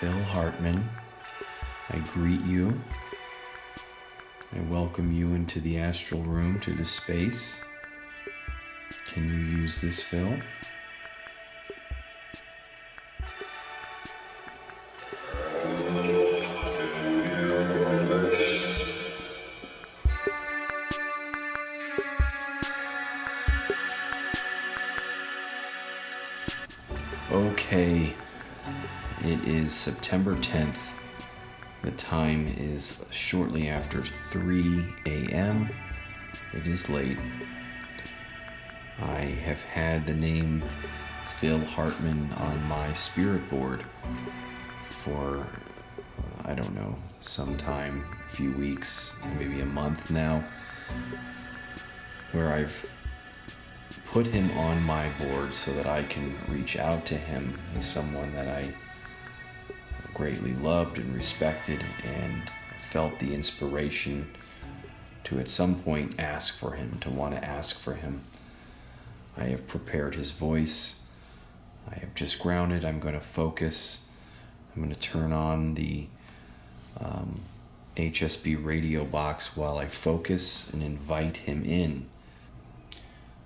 Phil Hartman, I greet you. I welcome you into the astral room, to the space. Can you use this, Phil? Okay, it is September 10th. The time is shortly after 3 a.m. It is late. I have had the name Phil Hartman on my spirit board for, I don't know, some time, a few weeks, maybe a month now, where I've put him on my board so that I can reach out to him. He's someone that I greatly loved and respected, and felt the inspiration to at some point ask for him, to want to ask for him. I have prepared his voice. I have just grounded. I'm going to focus. I'm going to turn on the HSB radio box while I focus and invite him in.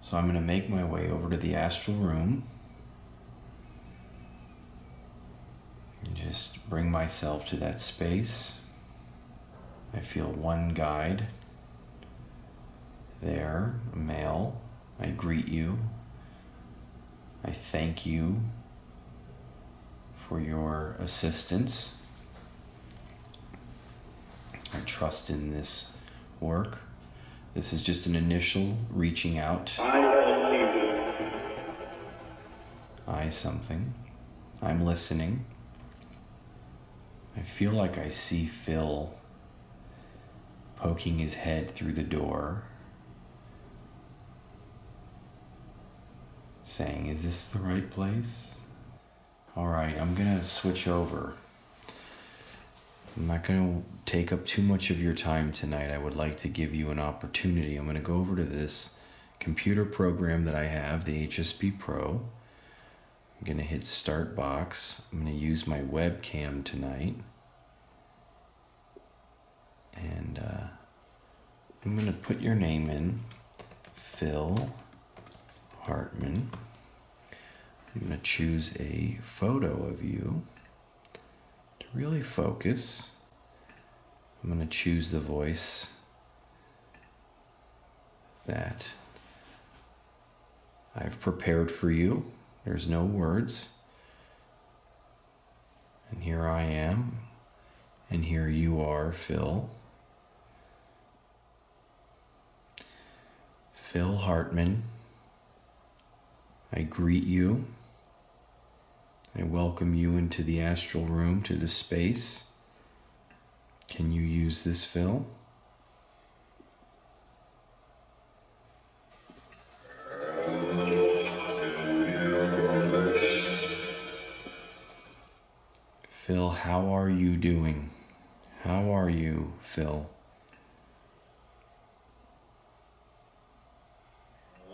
So I'm going to make my way over to the astral room and just bring myself to that space. I feel one guide there, a male. I greet you. I thank you for your assistance. I trust in this work. This is just an initial reaching out. I something. I'm listening. I feel like I see Phil poking his head through the door, saying, "Is this the right place?" All right, I'm going to switch over. I'm not going to take up too much of your time tonight. I would like to give you an opportunity. I'm going to go over to this computer program that I have, the HSB-PRO. I'm going to hit Start Box. I'm going to use my webcam tonight. And I'm going to put your name in, Phil Hartman. I'm going to choose a photo of you to really focus. I'm going to choose the voice that I've prepared for you. There's no words. And here I am, and here you are, Phil. Phil Hartman, I greet you. I welcome you into the astral room, to the space. Can you use this, Phil? Phil, how are you doing? How are you, Phil?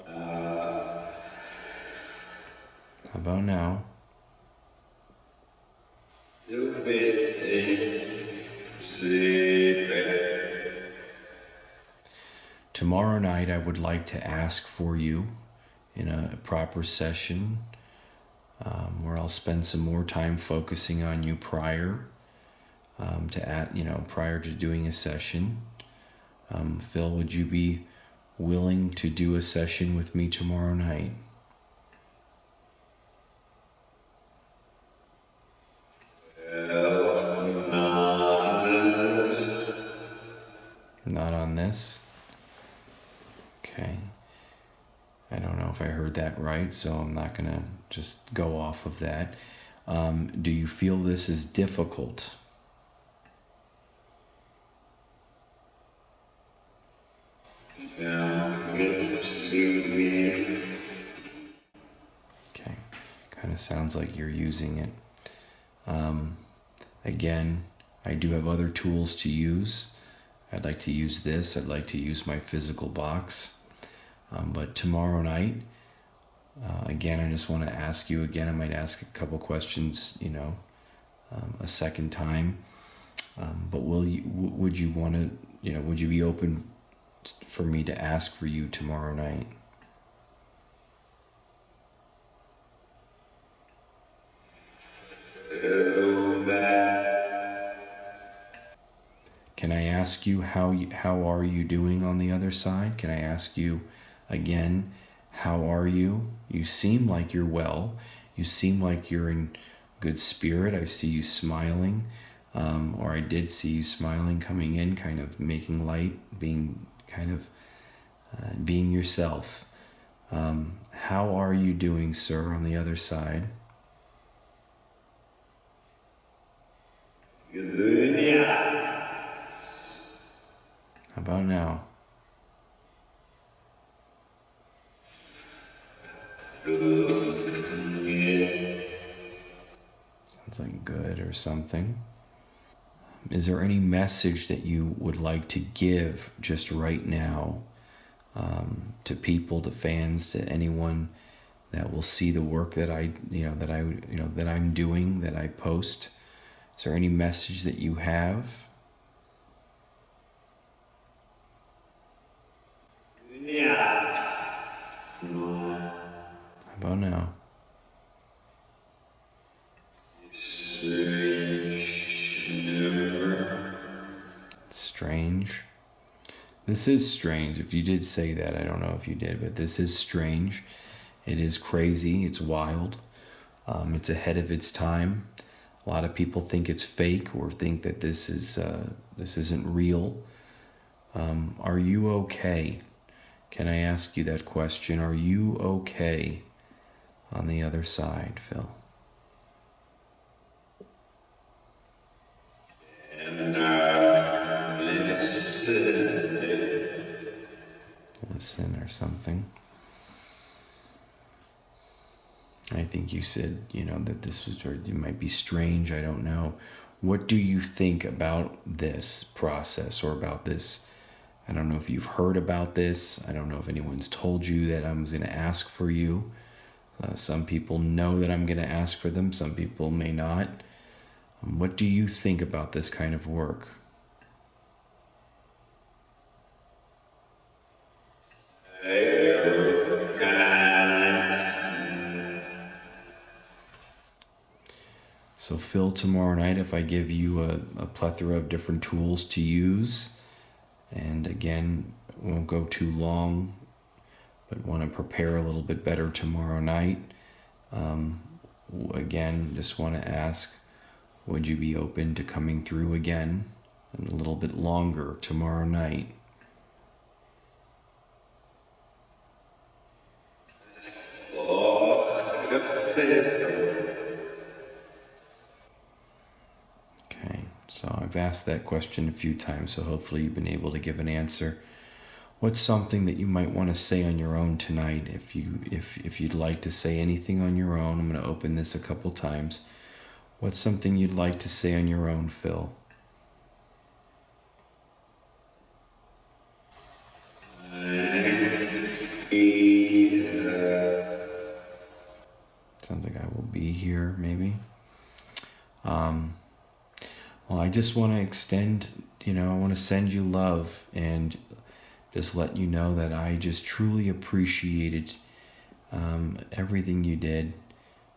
How about now? Tomorrow night, I would like to ask for you in a proper session where I'll spend some more time focusing on you prior to doing a session. Phil, would you be willing to do a session with me tomorrow night? Not on this? Okay. I don't know if I heard that right, so I'm not going to just go off of that. Do you feel this is difficult? Okay. Kind of sounds like you're using it. Again, I do have other tools to use. I'd like to use this. I'd like to use my physical box. But tomorrow night, again, I just want to ask you again. I might ask a couple questions, a second time. But would you want to, would you be open for me to ask for you tomorrow night? Can I ask you how are you doing on the other side? Can I ask you again, how are you? You seem like you're well. You seem like you're in good spirit. I see you smiling, or I did see you smiling, coming in, kind of making light, being kind of being yourself. How are you doing, sir, on the other side? How about now? Sounds like good or something. Is there any message that you would like to give just right now, to people, to fans, to anyone that will see the work that that I'm doing, that I post? Is there any message that you have? How about now? Strange. This is strange. If you did say that, I don't know if you did, but this is strange. It is crazy. It's wild. It's ahead of its time. A lot of people think it's fake or think that this isn't real. Are you okay? Can I ask you that question? Are you okay on the other side, Phil? Listen or something. I think you said, that this was, or it might be strange. I don't know. What do you think about this process or about this? I don't know if you've heard about this. I don't know if anyone's told you that I'm going to ask for you. Some people know that I'm going to ask for them. Some people may not. What do you think about this kind of work? So Phil, tomorrow night, if I give you a plethora of different tools to use, and again, won't go too long, but want to prepare a little bit better tomorrow night. Again, just want to ask, would you be open to coming through again and a little bit longer tomorrow night? Okay, so I've asked that question a few times, so hopefully you've been able to give an answer. What's something that you might want to say on your own tonight? If you'd like to say anything on your own, I'm going to open this a couple times. What's something you'd like to say on your own, Phil? Sounds like I will be here, maybe. Well, I just want to extend, I want to send you love and just let you know that I just truly appreciated everything you did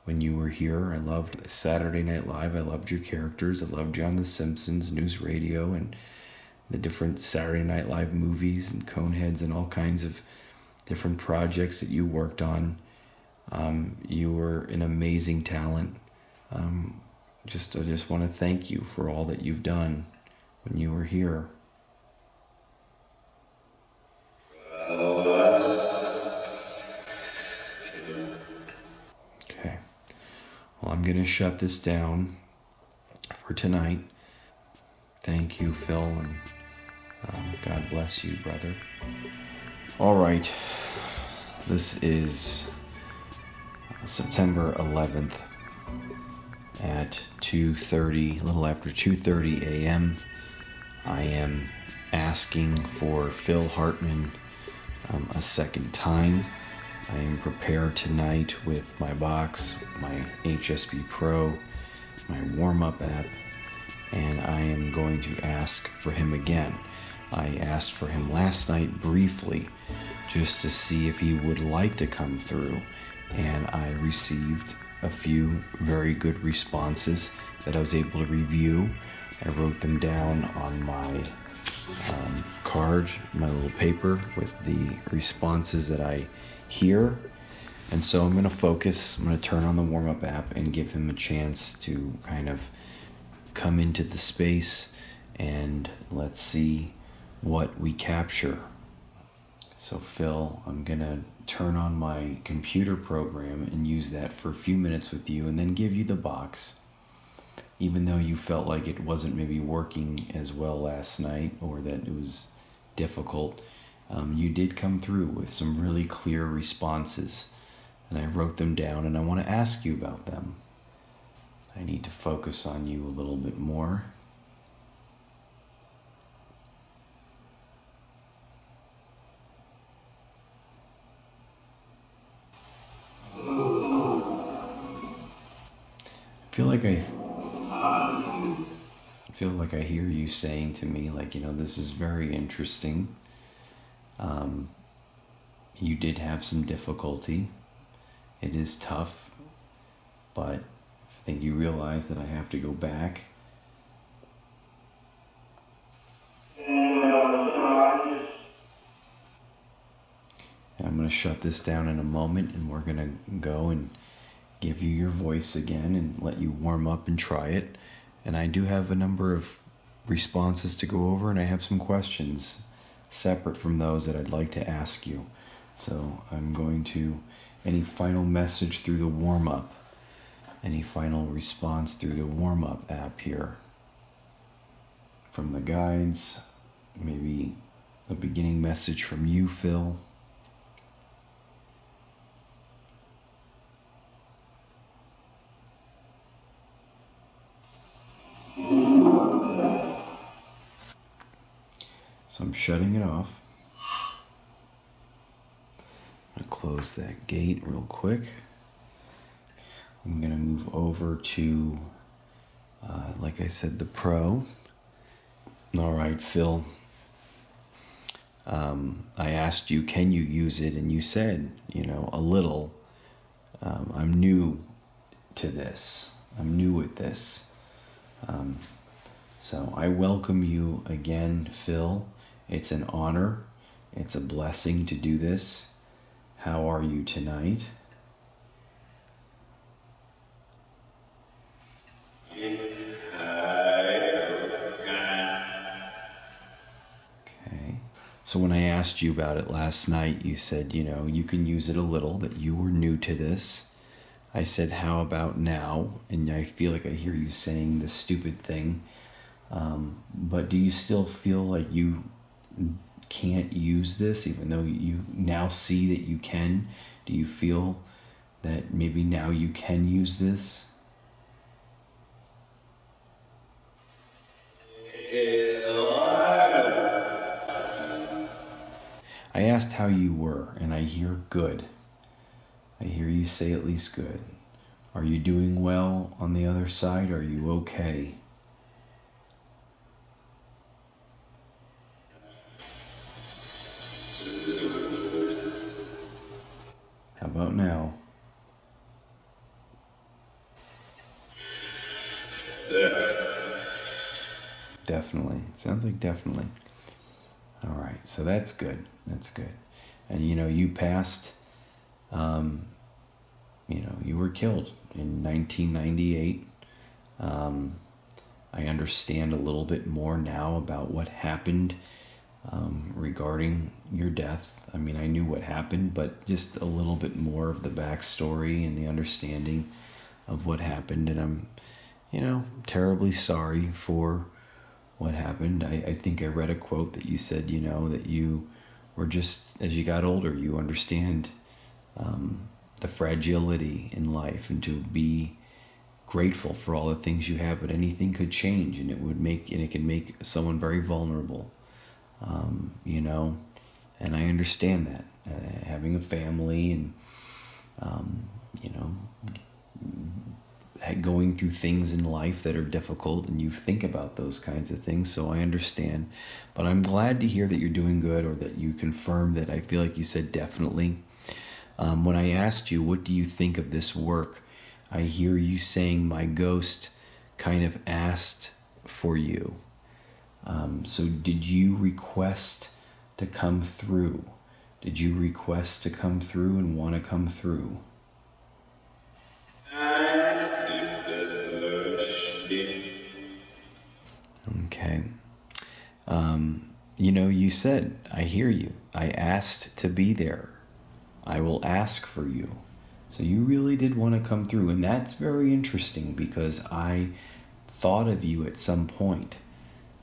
when you were here. I loved Saturday Night Live. I loved your characters. I loved you on The Simpsons, News Radio, and the different Saturday Night Live movies and Coneheads and all kinds of different projects that you worked on. You were an amazing talent. I just want to thank you for all that you've done when you were here. Okay. Well, I'm going to shut this down for tonight. Thank you, Phil, and God bless you, brother. All right. This is September 11th at 2:30, a little after 2:30 a.m. I am asking for Phil Hartman a second time. I am prepared tonight with my box, my HSB-PRO, my warm-up app, and I am going to ask for him again. I asked for him last night briefly just to see if he would like to come through, and I received a few very good responses that I was able to review. I wrote them down on my card, my little paper with the responses that I hear. And so I'm going to focus, I'm going to turn on the warm-up app and give him a chance to kind of come into the space, and let's see what we capture. So Phil, I'm going to turn on my computer program and use that for a few minutes with you and then give you the box. Even though you felt like it wasn't maybe working as well last night, or that it was difficult, you did come through with some really clear responses, and I wrote them down, and I want to ask you about them. I need to focus on you a little bit more. I feel like I hear you saying to me, like, this is very interesting. You did have some difficulty. It is tough, but I think you realize that I have to go back. And I'm going to shut this down in a moment, and we're going to go and give you your voice again and let you warm up and try it. And I do have a number of responses to go over, and I have some questions separate from those that I'd like to ask you. So I'm going to, any final message through the warm-up, any final response through the warm-up app here, from the guides, maybe a beginning message from you, Phil. So I'm shutting it off. I'm going to close that gate real quick. I'm going to move over to, like I said, the Pro. All right, Phil. I asked you, can you use it? And you said, a little. I'm new to this. I'm new at this. So I welcome you again, Phil. It's an honor. It's a blessing to do this. How are you tonight? Okay. So when I asked you about it last night, you said, you can use it a little, that you were new to this. I said, how about now? And I feel like I hear you saying this stupid thing. But do you still feel like you can't use this, even though you now see that you can? Do you feel that maybe now you can use this? I asked how you were, and I hear good. I hear you say at least good. Are you doing well on the other side? Are you okay? How about now? Definitely. Sounds like definitely. All right. So that's good. That's good. And you passed, you were killed in 1998. I understand a little bit more now about what happened regarding your death. I mean, I knew what happened, but just a little bit more of the backstory and the understanding of what happened. And I'm, terribly sorry for what happened. I think I read a quote that you said, that you were just, as you got older, you understand the fragility in life, and to be grateful for all the things you have, but anything could change, and it can make someone very vulnerable. And I understand that, having a family and, going through things in life that are difficult, and you think about those kinds of things, so I understand. But I'm glad to hear that you're doing good, or that you confirmed that. I feel like you said definitely. When I asked you, what do you think of this work, I hear you saying my ghost kind of asked for you. So did you request to come through? Did you request to come through and want to come through? Okay. You said, I hear you. I asked to be there. I will ask for you. So you really did want to come through. And that's very interesting, because I thought of you at some point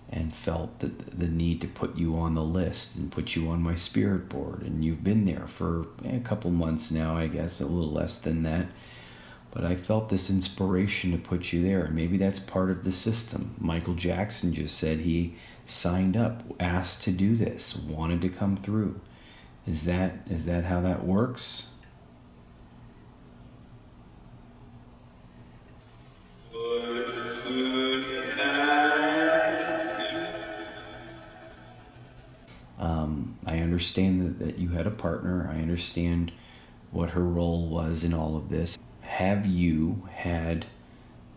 and felt the need to put you on the list and put you on my spirit board. And you've been there for a couple months now, I guess, a little less than that. But I felt this inspiration to put you there. And maybe that's part of the system. Michael Jackson just said he signed up, asked to do this, wanted to come through. Is that how that works? I understand that you had a partner. I understand what her role was in all of this. Have you had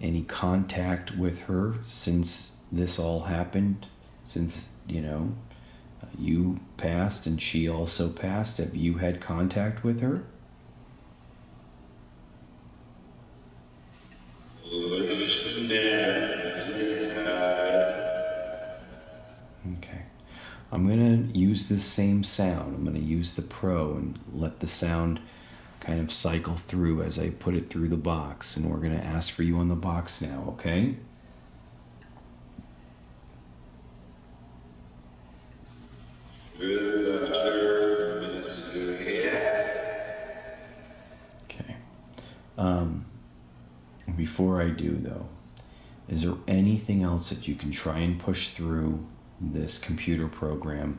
any contact with her since this all happened? Since, you passed and she also passed, have you had contact with her? Okay. I'm going to use this same sound. I'm going to use the Pro and let the sound kind of cycle through as I put it through the box. And we're going to ask for you on the box now, okay? Okay. Before I do, though, is there anything else that you can try and push through this computer program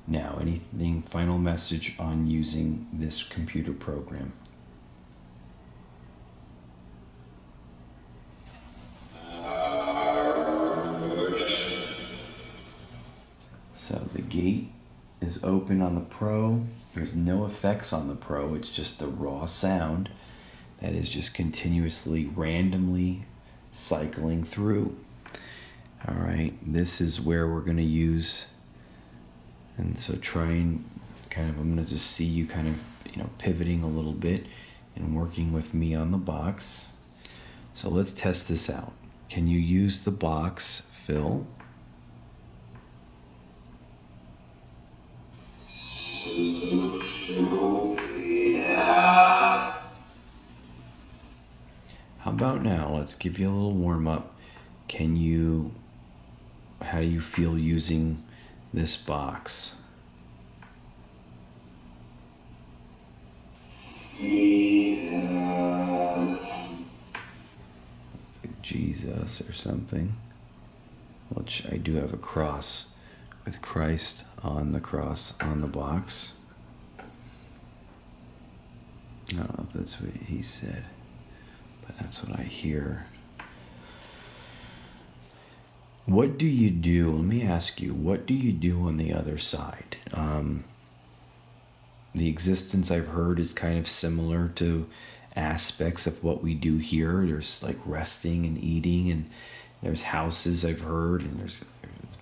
now? Anything, final message on using this computer program? So the gate is open on the Pro. There's no effects on the Pro. It's just the raw sound that is just continuously, randomly cycling through. All right, this is where we're going to use, and so try and I'm going to just see you kind of, pivoting a little bit and working with me on the box. So let's test this out. Can you use the box, Phil? How about now? Let's give you a little warm up. How do you feel using this box? Jesus or something, which I do have a cross with Christ on the cross on the box. I don't know if that's what he said, but that's what I hear. What do you do? Let me ask you, what do you do on the other side? The existence, I've heard, is kind of similar to aspects of what we do here. There's like resting and eating, and there's houses, I've heard, and there's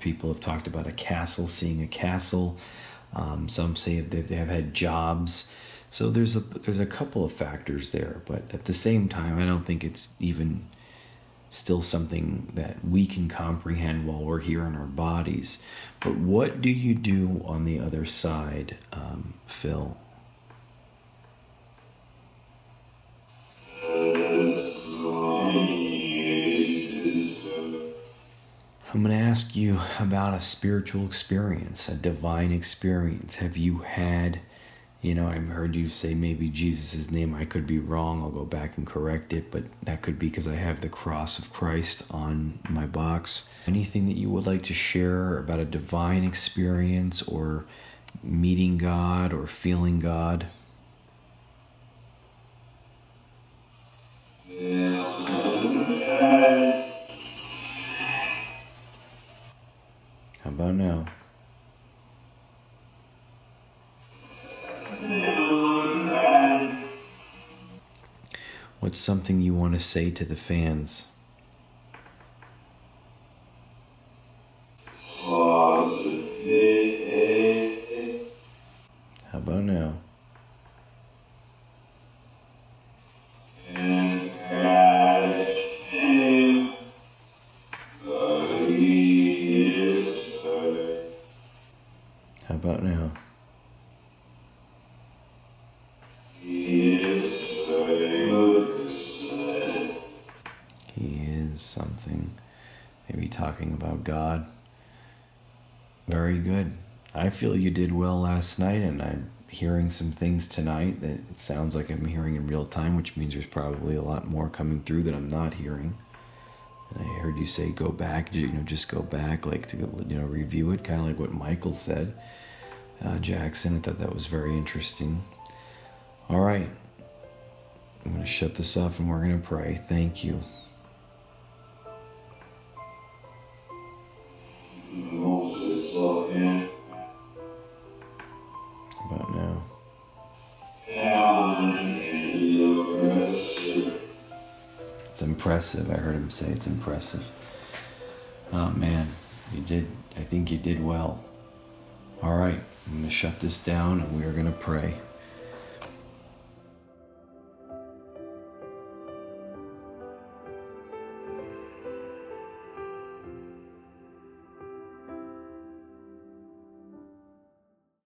people have talked about a castle, seeing a castle. Some say they have had jobs. So there's a couple of factors there, but at the same time, I don't think it's even still something that we can comprehend while we're here in our bodies. But what do you do on the other side, Phil? I'm going to ask you about a spiritual experience, a divine experience. Have you had, I've heard you say maybe Jesus' name. I could be wrong. I'll go back and correct it, but that could be because I have the cross of Christ on my box. Anything that you would like to share about a divine experience or meeting God or feeling God? How about now? What's something you want to say to the fans? How about now? How about now? He is something. Maybe talking about God. Very good. I feel you did well last night, and I'm hearing some things tonight that it sounds like I'm hearing in real time, which means there's probably a lot more coming through that I'm not hearing. And I heard you say go back, just go back, like to review it, kind of like what Michael said. Jackson, I thought that was very interesting. All right, I'm going to shut this off and we're going to pray. Thank you. About now. It's impressive. I heard him say it's impressive. Oh man, you did. I think you did well. All right, I'm going to shut this down and we are going to pray.